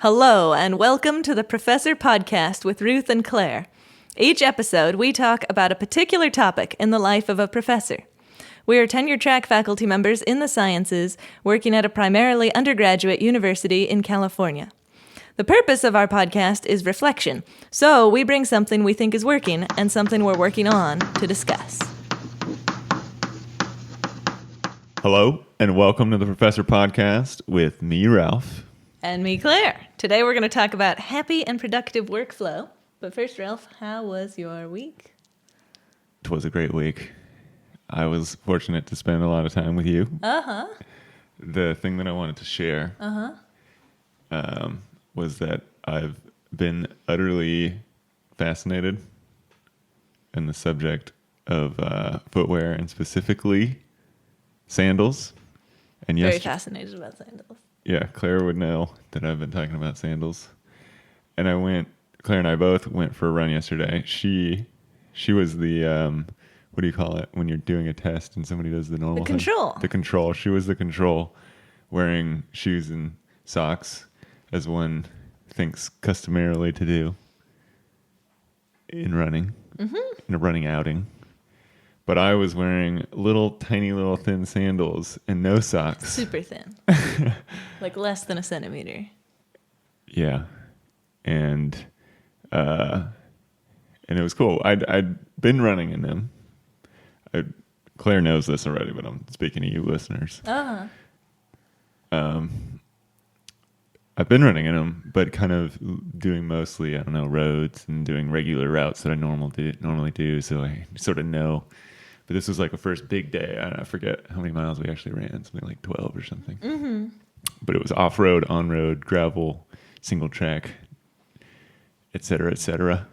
Hello, and welcome to the Professor Podcast with Ruth and Claire. Each episode, we talk about a particular topic in the life of a professor. We are tenure-track faculty members in the sciences, working at a primarily undergraduate university in California. The purpose of our podcast is reflection, so we bring something we think is working and something we're working on to discuss. Hello, and welcome to the Professor Podcast with me, Ralph. And me, Claire. Today we're going to talk about happy and productive workflow. But first, Ralph, how was your week? It was a great week. I was fortunate to spend a lot of time with you. Uh-huh. The thing that I wanted to share was that I've been utterly fascinated in the subject of footwear and specifically sandals. And Very fascinated about sandals. Yeah, Claire would know that I've been talking about sandals. And Claire and I both went for a run yesterday. She was the, what do you call it, when you're doing a test and somebody does the normal thing? The control. She was the control, wearing shoes and socks, as one thinks customarily to do in running, in a running outing. But I was wearing tiny little thin sandals and no socks. Super thin. Like less than a centimeter. Yeah. And it was cool. I'd been running in them. Claire knows this already, but I'm speaking to you listeners. Uh-huh. I've been running in them, but kind of doing mostly, roads and doing regular routes that I normally do. So I sort of know. But this was like a first big day. I forget how many miles we actually ran, something like 12 or something. Mm-hmm. But it was off-road, on-road, gravel, single track, et cetera, et cetera.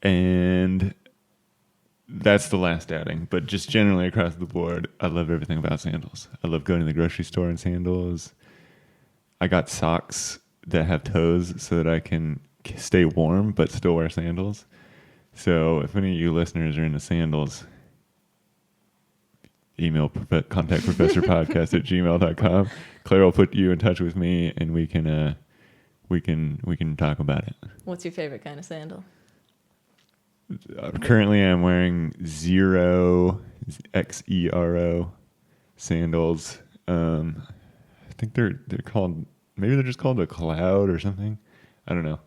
And that's the last outing. But just generally across the board, I love everything about sandals. I love going to the grocery store in sandals. I got socks that have toes so that I can stay warm but still wear sandals. So if any of you listeners are into sandals, email contactprofessorpodcast@gmail.com. Claire will put you in touch with me, and we can talk about it. What's your favorite kind of sandal? Currently, I'm wearing Xero sandals. I think they're called. Maybe they're just called a cloud or something. I don't know.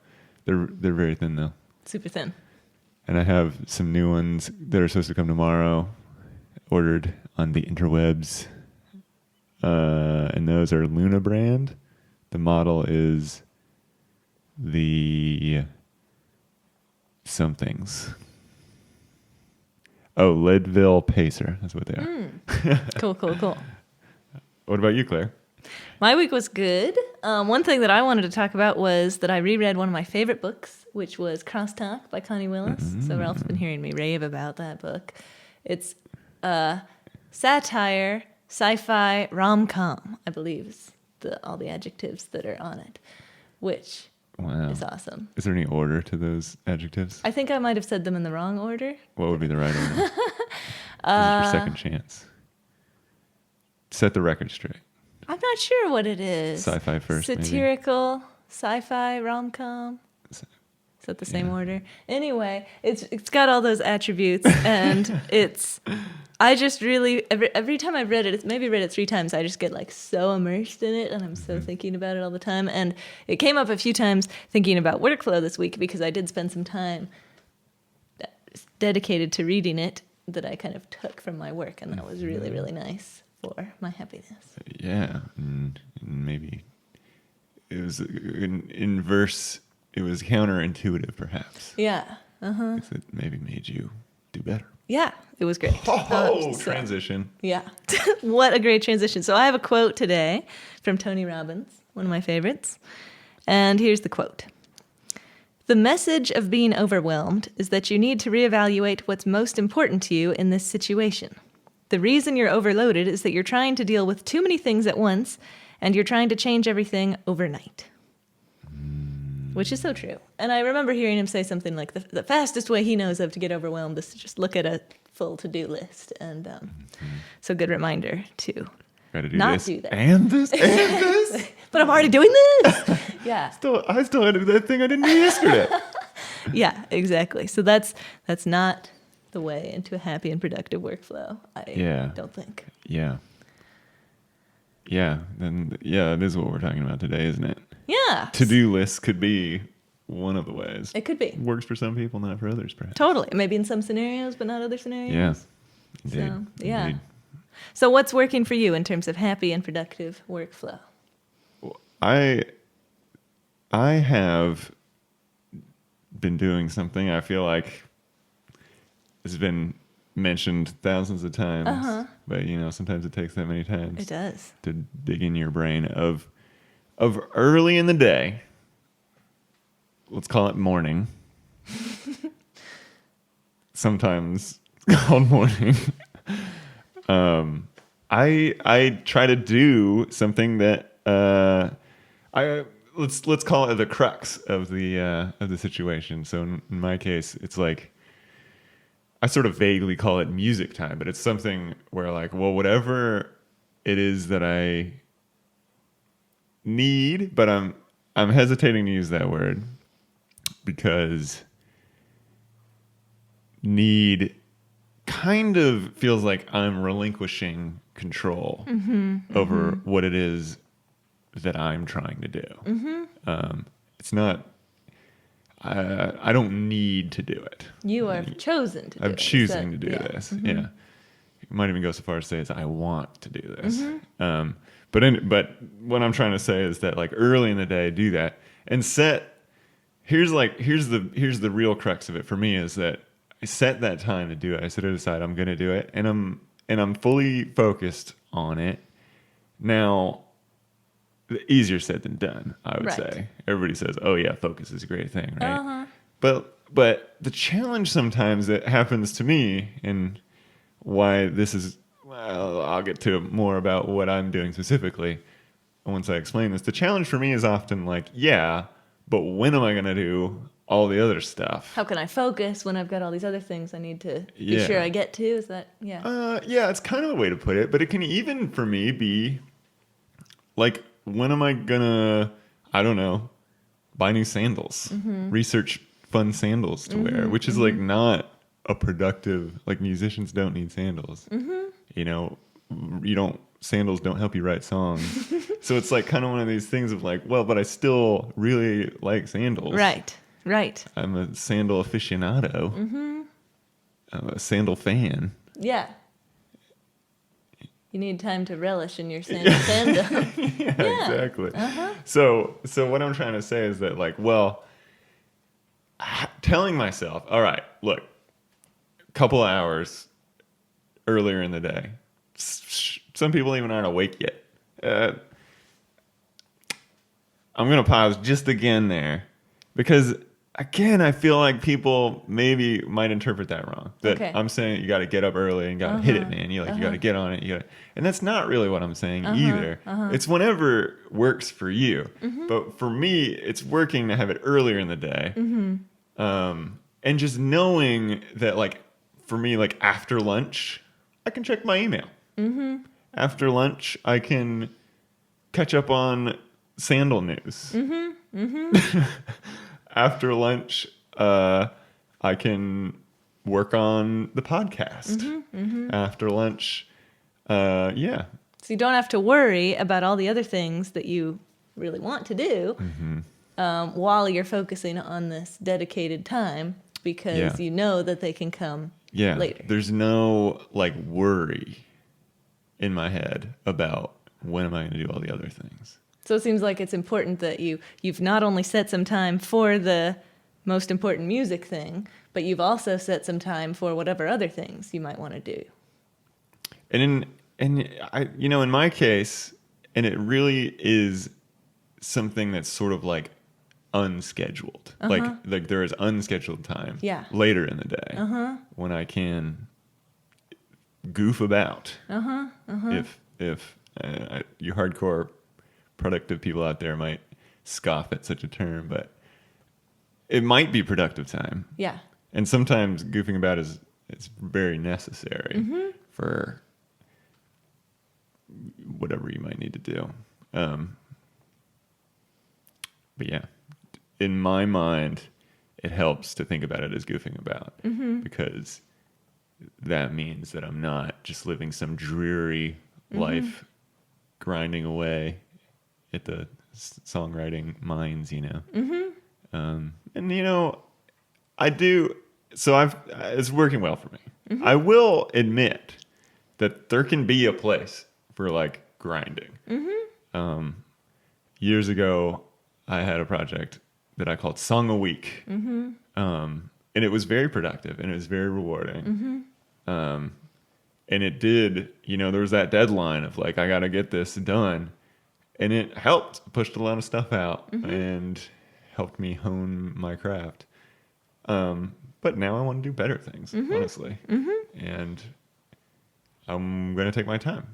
They're very thin though. Super thin. And I have some new ones that are supposed to come tomorrow. Ordered on the interwebs, and those are Luna brand. The model is the somethings. Oh, Leadville Pacer. That's what they are. Cool. What about you, Claire? My week was good. One thing that I wanted to talk about was that I reread one of my favorite books, which was Crosstalk by Connie Willis. So Ralph's been hearing me rave about that book. It's satire, sci-fi, rom-com, I believe is all the adjectives that are on it, which is awesome. Is there any order to those adjectives? I think I might have said them in the wrong order. What would be the right order? This is your second chance. Set the record straight. I'm not sure what it is. Sci-fi first, Satirical, sci-fi, rom-com. Is that the same order? Anyway, it's got all those attributes, and I just really, every time I've read it, maybe read it 3 times, I just get like so immersed in it, and I'm so thinking about it all the time. And it came up a few times thinking about workflow this week, because I did spend some time dedicated to reading it that I kind of took from my work, and that was really, really nice for my happiness. Yeah, and maybe it was inverse. It was counterintuitive, perhaps. Yeah. Uh-huh. It maybe made you do better. Yeah, it was great. Transition. Yeah. What a great transition. So I have a quote today from Tony Robbins, one of my favorites. And here's the quote. "The message of being overwhelmed is that you need to reevaluate what's most important to you in this situation. The reason you're overloaded is that you're trying to deal with too many things at once, and you're trying to change everything overnight." Which is so true. And I remember hearing him say something like the fastest way he knows of to get overwhelmed is to just look at a full to-do list. And so good reminder to got to do not this do that. and this and this. But I'm already doing this. Yeah. I still had to do that thing I didn't do yesterday. Yeah, exactly. So that's not the way into a happy and productive workflow. I don't think. Yeah. Yeah. Then it is what we're talking about today, isn't it? Yeah. To-do lists could be one of the ways. It could be. Works for some people, not for others, perhaps. Totally. Maybe in some scenarios, but not other scenarios. Yeah. Indeed. So, yeah. Indeed. So what's working for you in terms of happy and productive workflow? I have been doing something I feel like has been mentioned thousands of times, but sometimes it takes that many times. It does. To dig in your brain of early in the day. Let's call it morning. Sometimes it's called morning. I try to do something that let's call it the crux of the situation. So in my case, it's like I sort of vaguely call it music time, but it's something where like, well, whatever it is that I need, but I'm hesitating to use that word because need kind of feels like I'm relinquishing control over what it is that I'm trying to do. It's not. I don't need to do it. You have chosen to do it. I'm choosing to do this. Yeah. You might even go so far as to say is I want to do this. But what I'm trying to say is that like early in the day, do that and set. Here's the real crux of it for me is that I set that time to do it. I set it aside. I'm going to do it, and I'm fully focused on it. Now, easier said than done, I would say. Everybody says, "Oh yeah, focus is a great thing," right? But the challenge sometimes that happens to me, and why this is, well, I'll get to more about what I'm doing specifically once I explain this. The challenge for me is often like, yeah, but when am I going to do all the other stuff? How can I focus when I've got all these other things I need to be sure I get to? Is that, yeah, it's kind of a way to put it, but it can even, for me, be like, when am I going to, I don't know, buy new sandals, research fun sandals to wear, which is like not a productive, like musicians don't need sandals. Sandals don't help you write songs. So it's like kind of one of these things of like, well, but I still really like sandals. Right. I'm a sandal aficionado. I'm a sandal fan. Yeah. You need time to relish in your sandal. Yeah, exactly. So what I'm trying to say is that like, well, telling myself, all right, look, a couple of hours earlier in the day. Some people even aren't awake yet. I'm going to pause just again there because, again, I feel like people maybe might interpret that wrong. That I'm saying you got to get up early and got to hit it, man. You got to get on it. And that's not really what I'm saying either. It's whenever works for you. But for me, it's working to have it earlier in the day. And just knowing that, like, for me, like after lunch, I can check my email. After lunch, I can catch up on sandal news. After lunch, I can work on the podcast. After lunch, yeah. So you don't have to worry about all the other things that you really want to do while you're focusing on this dedicated time because you know that they can come later. There's no like worry in my head about when am I going to do all the other things. So it seems like it's important that you've not only set some time for the most important music thing, but you've also set some time for whatever other things you might want to do. And in my case, and it really is something that's sort of like unscheduled. Like there is unscheduled time later in the day when I can goof about. If you hardcore productive people out there might scoff at such a term, but it might be productive time. Yeah. And sometimes goofing about it's very necessary for whatever you might need to do. But yeah, in my mind, it helps to think about it as goofing about, because that means that I'm not just living some dreary life, grinding away at the songwriting mines, and I do. So it's working well for me. I will admit that there can be a place for like grinding. Years ago, I had a project that I called Song a Week. And it was very productive and it was very rewarding. And it did, there was that deadline of like, I got to get this done. And it helped, pushed a lot of stuff out and helped me hone my craft. But now I want to do better things, honestly. And I'm going to take my time.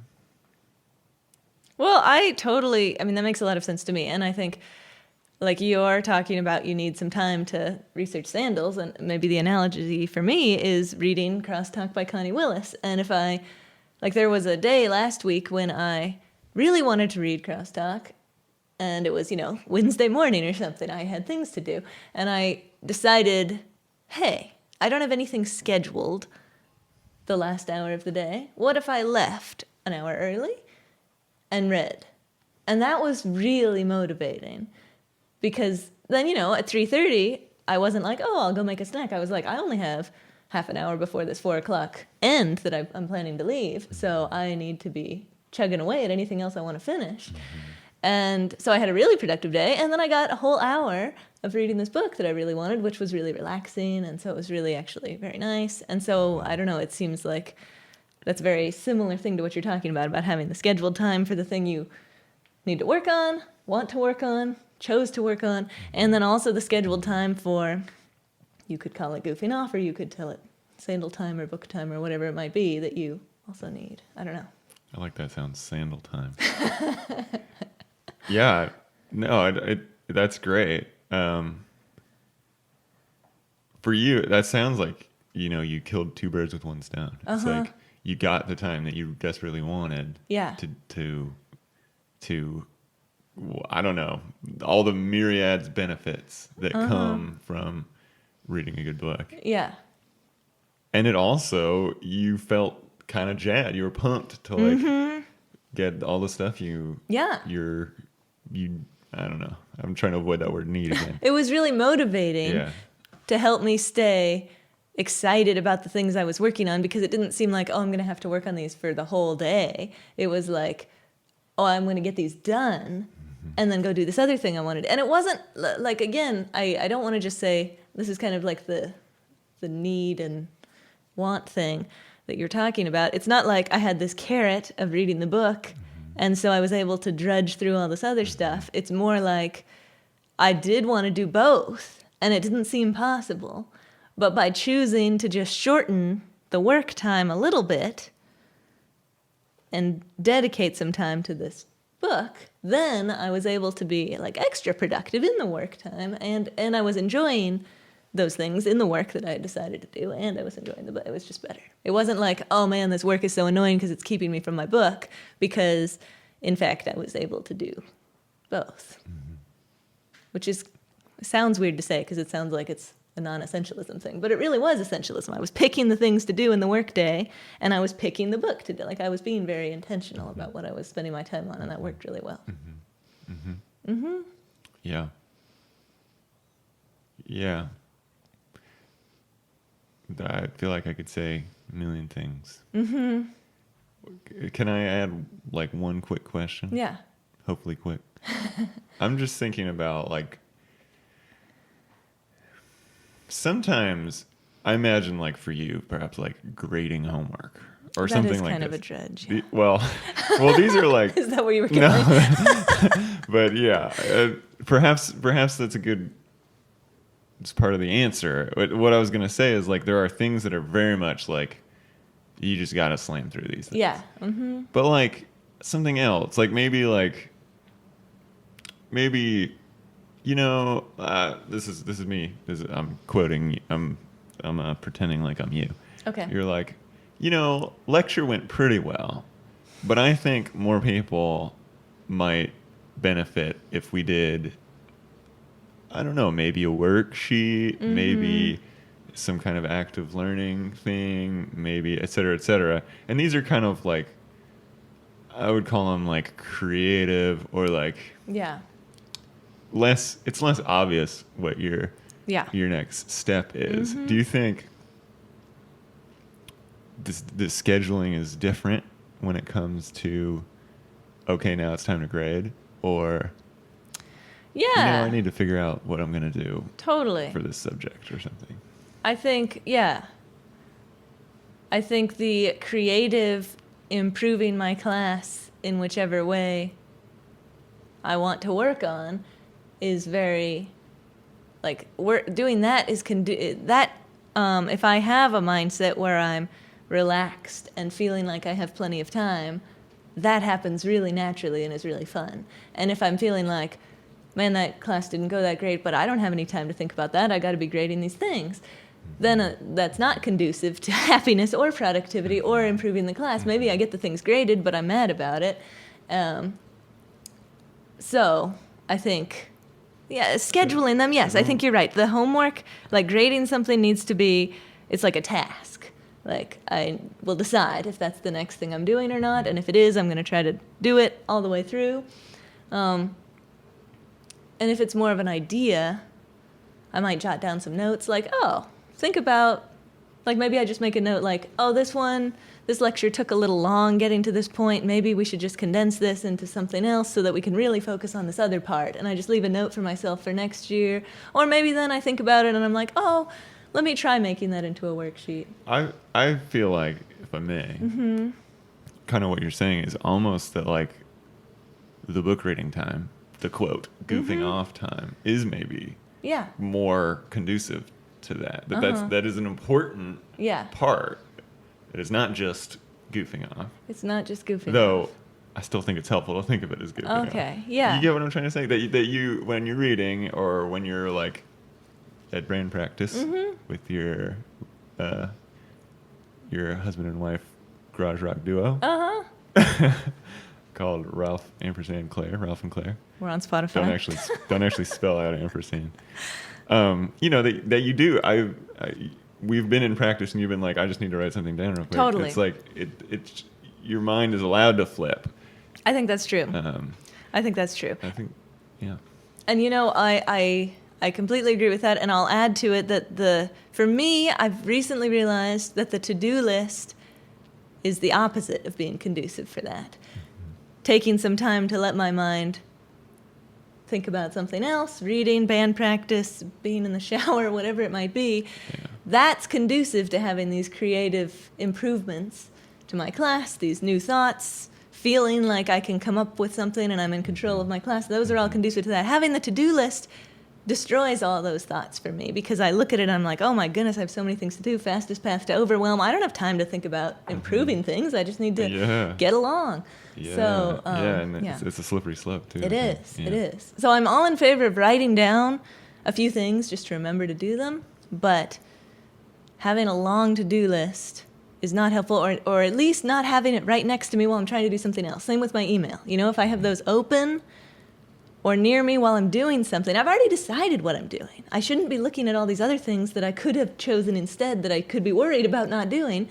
Well, that makes a lot of sense to me. And I think, like you're talking about, you need some time to research sandals. And maybe the analogy for me is reading Crosstalk by Connie Willis. And there was a day last week when I really wanted to read Crosstalk. And it was, Wednesday morning or something. I had things to do. And I decided, hey, I don't have anything scheduled the last hour of the day. What if I left an hour early and read? And that was really motivating, because then, at 3:30, I wasn't like, oh, I'll go make a snack. I was like, I only have half an hour before this 4 o'clock end that I'm planning to leave. So I need to be chugging away at anything else I want to finish. And so I had a really productive day. And then I got a whole hour of reading this book that I really wanted, which was really relaxing. And so it was really actually very nice. And so, I don't know, it seems like that's a very similar thing to what you're talking about having the scheduled time for the thing you need to work on, want to work on, chose to work on, and then also the scheduled time for, you could call it goofing off, or you could tell it sandal time or book time or whatever it might be that you also need. I don't know. I like that sound, sandal time. Yeah, no, that's great. For you, that sounds like, you killed two birds with one stone. It's like you got the time that you desperately wanted. Yeah. To I don't know, all the myriad benefits that come from reading a good book. Yeah. And it also, you felt kind of jazzed. You were pumped to like get all the stuff you I don't know. I'm trying to avoid that word need again. It was really motivating to help me stay excited about the things I was working on, because it didn't seem like, oh, I'm going to have to work on these for the whole day. It was like, oh, I'm going to get these done and then go do this other thing I wanted. And it wasn't like, again, I don't want to just say, this is kind of like the need and want thing that you're talking about. It's not like I had this carrot of reading the book and so I was able to drudge through all this other stuff. It's more like I did want to do both and it didn't seem possible. But by choosing to just shorten the work time a little bit and dedicate some time to this book, then I was able to be like extra productive in the work time, and I was enjoying those things in the work that I had decided to do, and I was enjoying the book. It was just better. It wasn't like, oh man, this work is so annoying because it's keeping me from my book, because in fact I was able to do both. Which sounds weird to say, because it sounds like it's a non-essentialism thing, but it really was essentialism. I was picking the things to do in the workday, and I was picking the book to do. Like, I was being very intentional about what I was spending my time on, and that worked really well. Yeah. Yeah. I feel like I could say a million things. Can I add like one quick question? Yeah. Hopefully quick. I'm just thinking about like, sometimes I imagine like for you, perhaps like grading homework or something like that. That is kind of a dredge. Yeah. Well, these are like. Is that where you were going? No. But yeah, perhaps that's a good. It's part of the answer. What I was going to say is like, there are things that are very much like, you just got to slam through these things. Yeah. But like something else, like maybe, this is me. I'm quoting. I'm pretending like I'm you. Okay. You're like, lecture went pretty well, But I think more people might benefit if we did, I don't know, maybe a worksheet, maybe some kind of active learning thing, maybe et cetera, et cetera. And these are kind of like, I would call them like creative or like Yeah. it's less obvious what your next step is. Do you think this scheduling is different when it comes to, okay, now it's time to grade, or Yeah. I need to figure out what I'm going to do Totally. for this subject or something? I think, yeah. I think the creative improving my class in whichever way I want to work on is very, like, doing that is if I have a mindset where I'm relaxed and feeling like I have plenty of time, that happens really naturally and is really fun. And if I'm feeling like, man, that class didn't go that great, but I don't have any time to think about that, I got to be grading these things, then that's not conducive to happiness or productivity or improving the class. Maybe I get the things graded, but I'm mad about it. So I think, yeah, scheduling them, yes, I think you're right. The homework, like grading something needs to be, it's like a task. Like, I will decide if that's the next thing I'm doing or not, and if it is, I'm going to try to do it all the way through. And if it's more of an idea, I might jot down some notes like, oh, think about, like maybe I just make a note like, oh, this lecture took a little long getting to this point. Maybe we should just condense this into something else so that we can really focus on this other part. And I just leave a note for myself for next year. Or maybe then I think about it and I'm like, oh, let me try making that into a worksheet. I feel like, if I may, kind of what you're saying is almost that like the book reading time, the quote, goofing off time is maybe more conducive to that. But that is an important part. It is not just goofing off. It's not just goofing Though off. I still think it's helpful to think of it as goofing off. Okay, yeah. You get what I'm trying to say? That you when you're reading or when you're like at brain practice with your husband and wife garage rock duo. Called Ralph and Claire. We're on Spotify. Don't actually spell out ampersand. That you do. We've been in practice, and you've been like, I just need to write something down real quick. Totally. It's like it's your mind is allowed to flip. I think that's true. I think that's true. I think, yeah. And I completely agree with that, and I'll add to it that for me, I've recently realized that the to-do list is the opposite of being conducive for that. Taking some time to let my mind think about something else, reading, band practice, being in the shower, whatever it might be, that's conducive to having these creative improvements to my class, these new thoughts, feeling like I can come up with something and I'm in control of my class. Those are all conducive to that. Having the to-do list destroys all those thoughts for me because I look at it and I'm like, oh my goodness, I have so many things to do, fastest path to overwhelm. I don't have time to think about improving things. I just need to get along. Yeah. So, it's a slippery slope too. It is. So I'm all in favor of writing down a few things just to remember to do them, but having a long to-do list is not helpful, or at least not having it right next to me while I'm trying to do something else. Same with my email. If I have those open or near me while I'm doing something, I've already decided what I'm doing. I shouldn't be looking at all these other things that I could have chosen instead that I could be worried about not doing.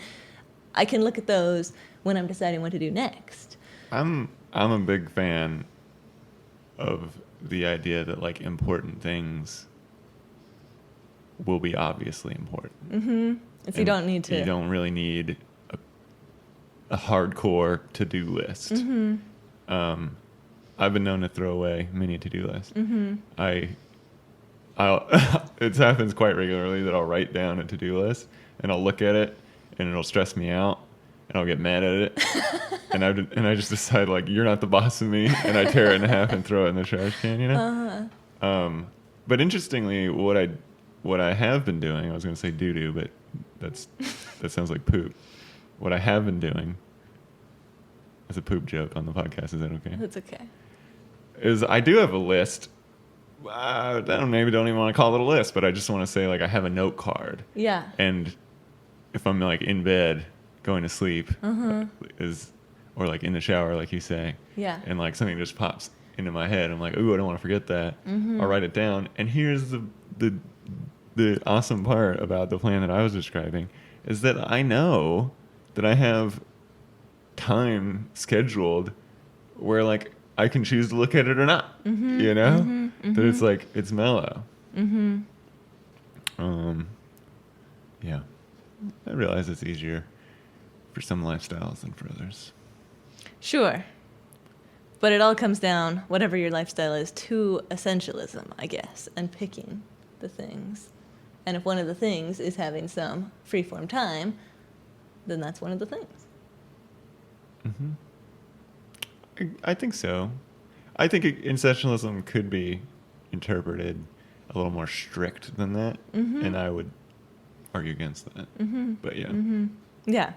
I can look at those when I'm deciding what to do next. I'm a big fan of the idea that like important things will be obviously important. If you don't need to. You don't really need a hardcore to-do list. I've been known to throw away many to-do lists. It happens quite regularly that I'll write down a to-do list and I'll look at it and it'll stress me out and I'll get mad at it and I just decide like, you're not the boss of me, and I tear it in half and throw it in the trash can. But interestingly, what I have been doing, I was going to say doo-doo, but that sounds like poop. What I have been doing is a poop joke on the podcast. Is that okay? That's okay. Is I do have a list. I don't even want to call it a list, but I just want to say like I have a note card. Yeah. And if I'm like in bed going to sleep, or like in the shower, like you say. Yeah. And like something just pops into my head. I'm like, ooh, I don't want to forget that. I'll write it down. And here's the awesome part about the plan that I was describing is that I know that I have time scheduled where like I can choose to look at it or not. You know? That it's like it's mellow. Yeah. I realize it's easier for some lifestyles than for others. Sure. But it all comes down, whatever your lifestyle is, to essentialism, I guess, and picking the things. And if one of the things is having some freeform time, then that's one of the things. I think so. I think essentialism could be interpreted a little more strict than that, and I would argue against that. But yeah. Yeah.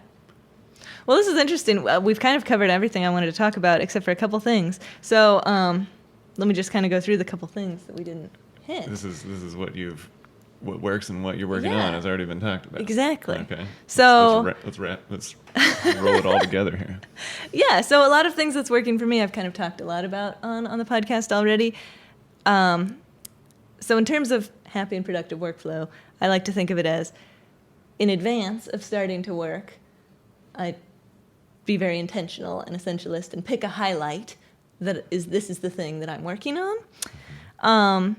Well, this is interesting. We've kind of covered everything I wanted to talk about except for a couple things. So let me just kind of go through the couple things that we didn't hit. This is what works and what you're working on has already been talked about. Exactly. Okay. So let's roll it all together here. Yeah. So a lot of things that's working for me, I've kind of talked a lot about on the podcast already. So in terms of happy and productive workflow, I like to think of it as in advance of starting to work, I be very intentional and essentialist and pick a highlight this is the thing that I'm working on.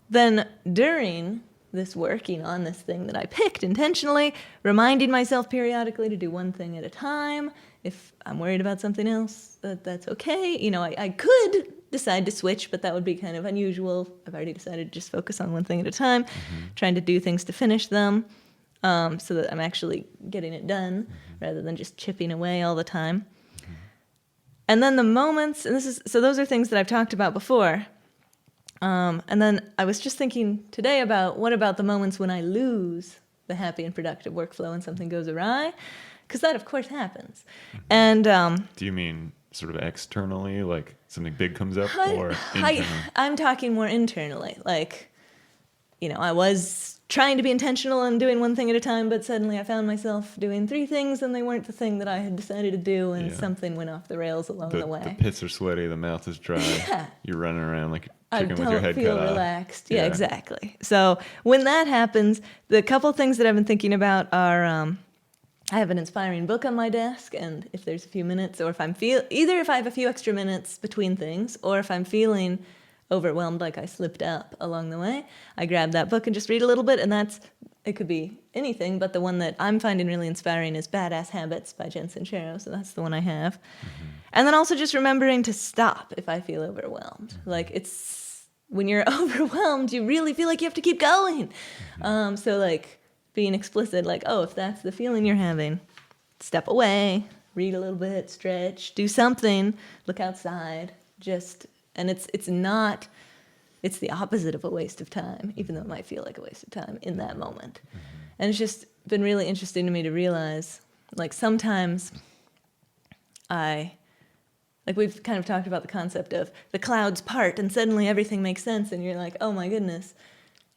Then during this working on this thing that I picked intentionally, reminding myself periodically to do one thing at a time. If I'm worried about something else, that's okay. You know, I could decide to switch, but that would be kind of unusual. I've already decided to just focus on one thing at a time, trying to do things to finish them. So that I'm actually getting it done rather than just chipping away all the time. And then the moments, and those are things that I've talked about before. And then I was just thinking today about what about the moments when I lose the happy and productive workflow and something goes awry? Because that, of course, happens. And do you mean sort of externally, like something big comes up, or internally? I'm talking more internally. Like, you know, I was trying to be intentional and doing one thing at a time, but suddenly I found myself doing 3 things and they weren't the thing that I had decided to do, and something went off the rails along the way. The pits are sweaty, the mouth is dry. Yeah. You're running around like a chicken with your head cut off. I don't feel relaxed. Yeah, exactly. So when that happens, the couple things that I've been thinking about are I have an inspiring book on my desk, and if there's a few minutes, or if if I have a few extra minutes between things, or if I'm feeling overwhelmed, like I slipped up along the way, I grab that book and just read a little bit, and it could be anything, but the one that I'm finding really inspiring is Badass Habits by Jen Sincero, so that's the one I have. And then also just remembering to stop if I feel overwhelmed. Like, it's when you're overwhelmed, you really feel like you have to keep going. So like being explicit, like, oh, if that's the feeling you're having, step away, read a little bit, stretch, do something, look outside, and it's the opposite of a waste of time, even though it might feel like a waste of time in that moment. And it's just been really interesting to me to realize, like, sometimes we've kind of talked about the concept of the clouds part and suddenly everything makes sense and you're like, oh my goodness,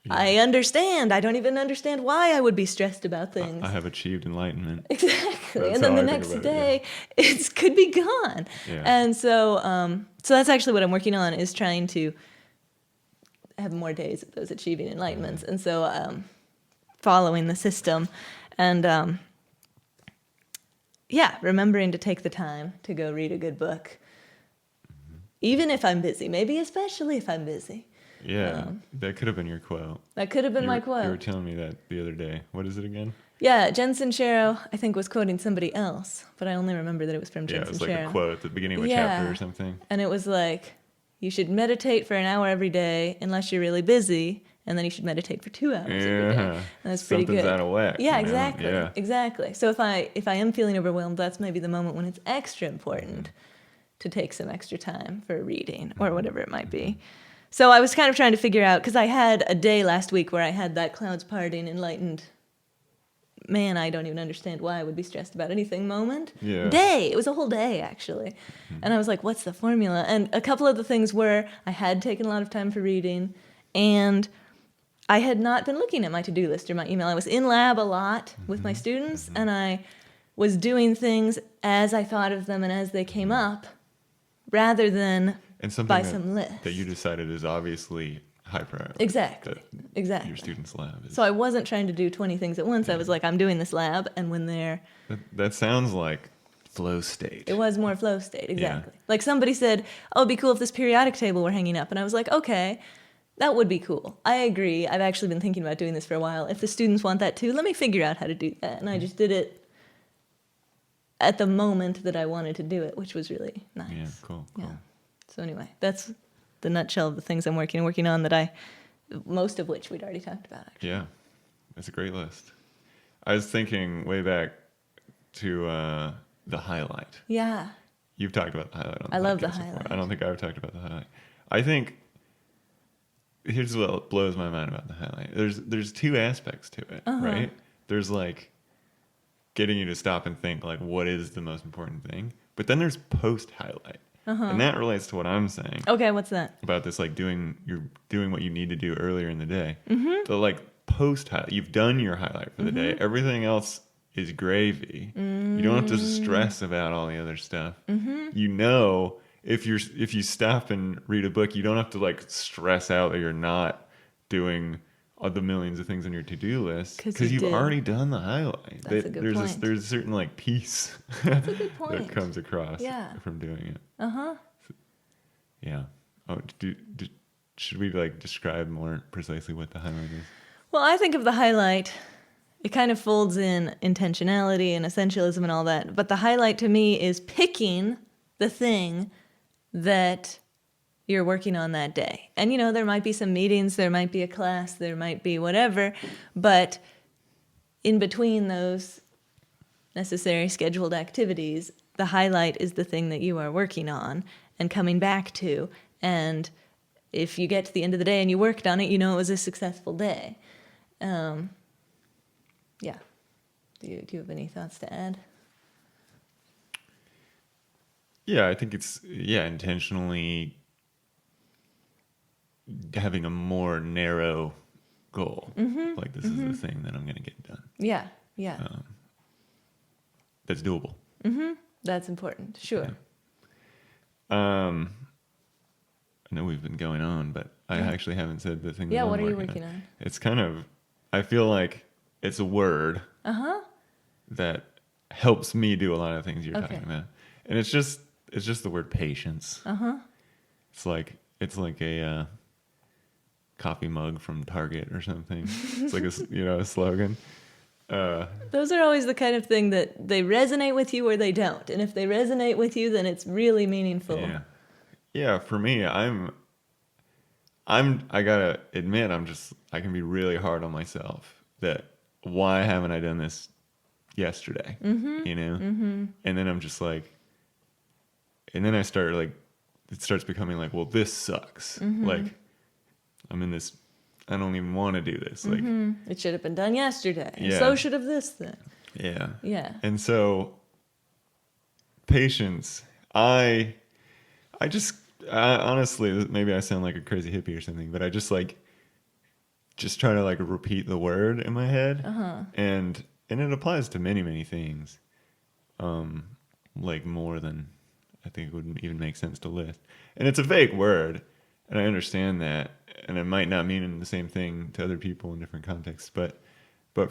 I understand. I don't even understand why I would be stressed about things. I have achieved enlightenment. Exactly. And then the next day, it could be gone. Yeah. And so that's actually what I'm working on, is trying to have more days of those achieving enlightenments. And so following the system and, remembering to take the time to go read a good book, even if I'm busy, maybe especially if I'm busy. Yeah, that could have been your quote. That could have been my quote. You were telling me that the other day. What is it again? Yeah, Jen Sincero, I think, was quoting somebody else, but I only remember that it was from Jen Sincero. Yeah, it was like a quote at the beginning of a chapter or something. And it was like, you should meditate for an hour every day unless you're really busy, and then you should meditate for 2 hours every day. And that's pretty good. Something's out of whack. Yeah, exactly. Yeah. Exactly. So if I am feeling overwhelmed, that's maybe the moment when it's extra important to take some extra time for reading or whatever it might be. So I was kind of trying to figure out, because I had a day last week where I had that clouds parting, enlightened, man, I don't even understand why I would be stressed about anything moment. Yeah. Day. It was a whole day, actually. And I was like, what's the formula? And a couple of the things were I had taken a lot of time for reading, and I had not been looking at my to-do list or my email. I was in lab a lot with my students, and I was doing things as I thought of them and as they came up, rather than And something by that, some list. that you decided is obviously high priority. Exactly. That Exactly. your student's lab is. So I wasn't trying to do 20 things at once. I was like, I'm doing this lab, and when they're... That sounds like flow state. It was more flow state, exactly. Yeah. Like somebody said, oh, it'd be cool if this periodic table were hanging up. And I was like, okay, that would be cool. I agree. I've actually been thinking about doing this for a while. If the students want that too, let me figure out how to do that. And I just did it at the moment that I wanted to do it, which was really nice. Yeah, cool. Yeah. So anyway, that's the nutshell of the things I'm working on that most of which we'd already talked about, actually. Yeah, that's a great list. I was thinking way back to the highlight. Yeah. You've talked about the highlight on the I love the podcast before. highlight. I don't think I've talked about the highlight. I think here's what blows my mind about the highlight. There's two aspects to it, right? There's like getting you to stop and think like what is the most important thing, but then there's post highlight, and that relates to what I'm saying. Okay, what's that? About this, like you're doing what you need to do earlier in the day. The like post highlight, you've done your highlight for the day. Everything else is gravy. You don't have to stress about all the other stuff. You know, if you stop and read a book, you don't have to like stress out that you're not doing all the millions of things on your to-do list because you've already done the highlight. That's a good point. There's a certain like peace That's a good point. that comes across from doing it. Yeah. Oh, should we like describe more precisely what the highlight is? Well, I think of the highlight, it kind of folds in intentionality and essentialism and all that. But the highlight to me is picking the thing that you're working on that day. And, you know, there might be some meetings, there might be a class, there might be whatever. But in between those necessary scheduled activities, the highlight is the thing that you are working on and coming back to. And if you get to the end of the day and you worked on it, you know it was a successful day. Yeah. Do you have any thoughts to add? Yeah, I think it's intentionally having a more narrow goal. Like this is the thing that I'm going to get done. Yeah. That's doable. That's important. Sure. Yeah. I know we've been going on, but I actually haven't said the thing. Yeah, that what I'm are you working on? It's kind of, I feel like it's a word that helps me do a lot of things you're talking about, and it's just the word patience. It's like a coffee mug from Target or something. It's like a slogan. Those are always the kind of thing that they resonate with you or they don't, and if they resonate with you, then it's really meaningful. Yeah. For me, I gotta admit, I can be really hard on myself that why haven't I done this yesterday? You know? And then I'm just like, and then I start like, it starts becoming like, well, this sucks. Like, I'm in this, I don't even want to do this. Like, it should have been done yesterday. Yeah. So should have this thing. Yeah. And so, patience, I honestly, maybe I sound like a crazy hippie or something, but I just try to like repeat the word in my head, and it applies to many, many things, like more than I think it would even make sense to list. And it's a vague word, and I understand that, and it might not mean the same thing to other people in different contexts, but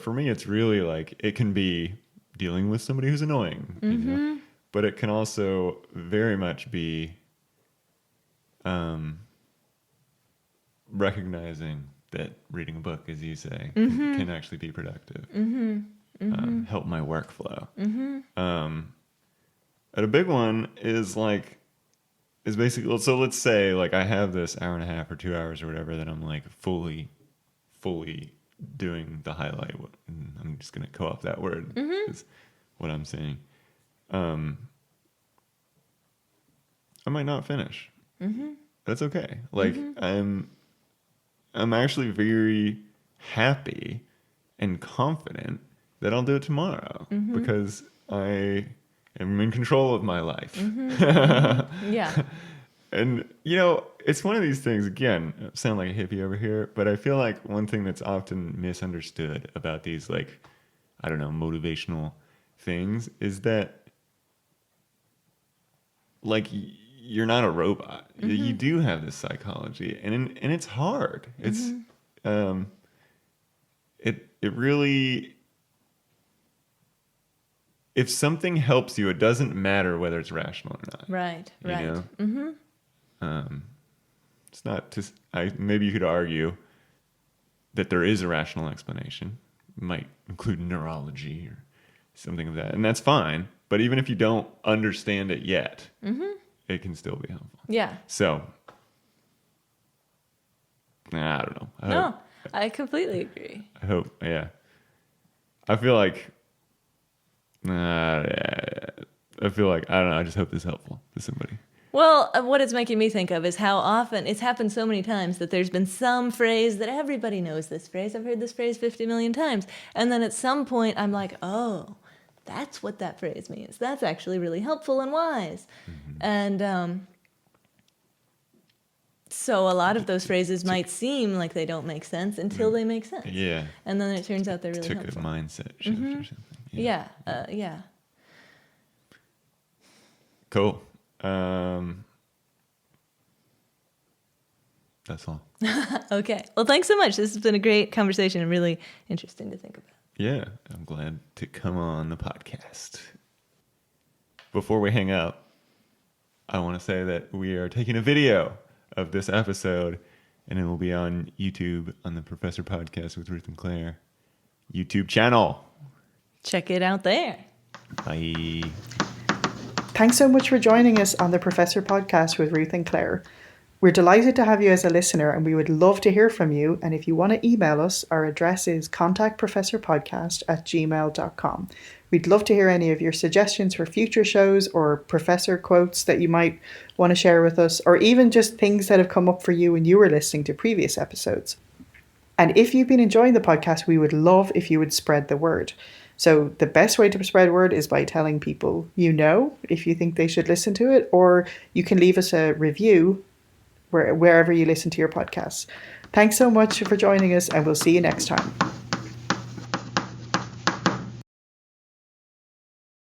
for me, it's really like it can be dealing with somebody who's annoying, you know? But it can also very much be recognizing that reading a book, as you say, can actually be productive, help my workflow. And a big one is basically, so let's say like I have this hour and a half or 2 hours or whatever that I'm like fully doing the highlight. And I'm just going to co-opt that word is what I'm saying. I might not finish. That's okay. Like I'm actually very happy and confident that I'll do it tomorrow because I am in control of my life. Yeah. And you know, it's one of these things, again, I sound like a hippie over here, but I feel like one thing that's often misunderstood about these, like, I don't know, motivational things is that, like, you're not a robot. You do have this psychology, and it's hard. It's it really, if something helps you, it doesn't matter whether it's rational or not. Right. You know? It's not just, maybe you could argue that there is a rational explanation. It might include neurology or something of that, and that's fine. But even if you don't understand it yet, it can still be helpful. Yeah. So, I don't know. I completely agree. I hope, yeah. I feel like, I don't know, I just hope this is helpful to somebody. Well, what it's making me think of is how often it's happened so many times that there's been some phrase that everybody knows this phrase. I've heard this phrase 50 million times. And then at some point I'm like, oh, that's what that phrase means. That's actually really helpful and wise. And so a lot of those phrases might seem like they don't make sense until they make sense. Yeah. And then it turns out they're really Took helpful. a mindset shift or something. Yeah. Cool. That's all. Okay. Well, thanks so much. This has been a great conversation and really interesting to think about. Yeah, I'm glad to come on the podcast. Before we hang up, I want to say that we are taking a video of this episode, and it will be on YouTube on the Professor Podcast with Ruth and Claire YouTube channel. Check it out there. Bye. Thanks so much for joining us on the Professor Podcast with Ruth and Claire. We're delighted to have you as a listener, and we would love to hear from you. And if you want to email us, our address is contactprofessorpodcast@gmail.com. We'd love to hear any of your suggestions for future shows or professor quotes that you might want to share with us, or even just things that have come up for you when you were listening to previous episodes. And if you've been enjoying the podcast, we would love if you would spread the word. So the best way to spread word is by telling people you know if you think they should listen to it, or you can leave us a review wherever you listen to your podcasts. Thanks so much for joining us, and we'll see you next time.